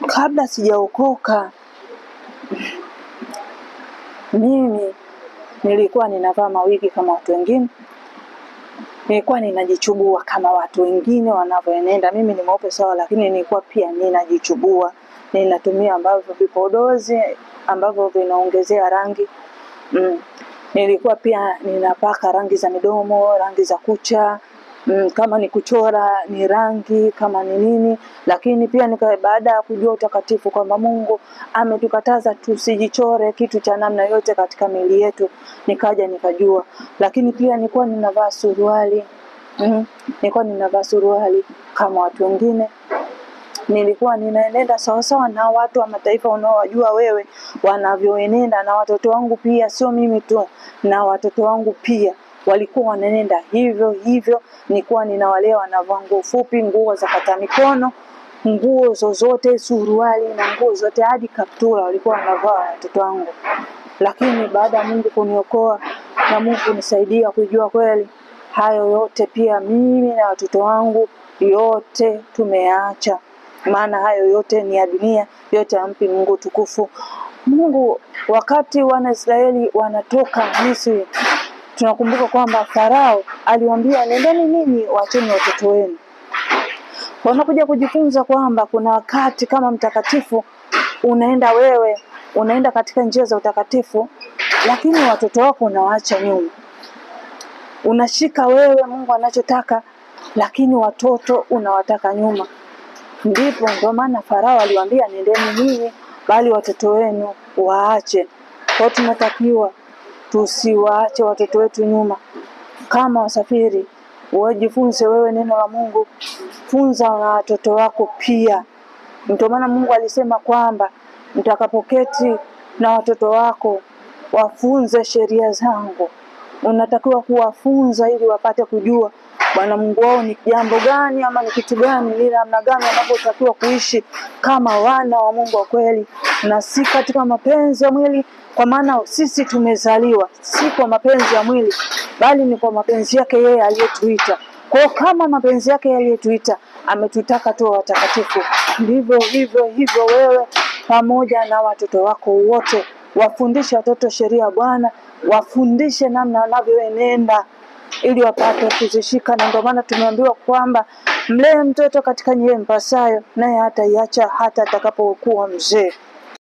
Kabla sijaokoka mimi nilikuwa ninavaa mawigi kama watu wengine. Nilikuwa ninajichubua kama watu wengine wanavyoenenda. Mimi ni mweupe sawa, lakini nilikuwa pia ninajichubua. Ninatumia ambavyo vipodozi ambavyo vinaongezea rangi. Nilikuwa pia ninapaka rangi za midomo, rangi za kucha. Kama ni kuchora ni rangi, kama ni nini. Lakini pia baada ya kujua utakatifu kwamba Mungu ametukataza tusijichore kitu cha namna yote katika miili yetu, nikaja nikajua. Lakini pia nilikuwa ninavaa suruali. Nilikuwa ninavaa suruali kama watu wengine. Nilikuwa ninaenenda sawa sawa na watu wa mataifa unaowajua wewe wanavyoenenda, na watoto wangu pia, sio mimi tu, na watoto wangu pia walikuwa wanaenenda hivyo hivyo. Nilikuwa ninawalea wanavaa nguo fupi, nguo za kata mikono, nguo zozote, suruali na nguo zote, hadi kaptura walikuwa wanavaa watoto wangu. Lakini baada ya Mungu kuniokoa na Mungu kunisaidia kujua kweli, hayo yote pia mimi na watoto wangu yote tumeacha. Maana hayo yote ni ya dunia, yote hampi Mungu tukufu. Mungu wakati wana Israeli wanatoka Misri, tunakumbuka kwamba Farao aliwaambia nendeni ninyi waacheni watoto wenu. Wanakuja kujifunza kwamba kuna wakati kama mtakatifu unaenda wewe, unaenda katika njia za utakatifu, lakini watoto wako unawaacha nyuma. Unashika wewe Mungu anachotaka, lakini watoto unawataka nyuma. Ndio maana Farao aliwaambia nendeni ninyi, bali watoto wenu waache. Kwa tunatakiwa tusiwaache watoto wetu nyuma. Kama wasafiri, wajifunze wewe neno la Mungu, funza na watoto wako pia. Ndio maana Mungu alisema kwamba mtakapoketi na watoto wako wafunze sheria zangu. Unatakiwa kuwafunza ili wapate kujua Bwana Mungu wao ni jambo gani ama ni kitu gani, ni namna gani wanapotakiwa kuishi kama wana wa Mungu wa kweli, na si katika mapenzi ya mwili. Kwa maana sisi tumezaliwa si kwa mapenzi ya mwili, bali ni kwa mapenzi yake yeye aliyetuita. Kwa kama mapenzi yake aliyetuita ametutaka tuwe watakatifu, ndivyo hivyo wewe pamoja na watoto wako wote wafundishe watoto sheria ya Bwana, wafundishe namna wanavyoenenda ili wapate kuzishika. Na ndio maana tumeambiwa kwamba mlee mtoto katika njia impasayo, naye hataiacha hata atakapokuwa mzee.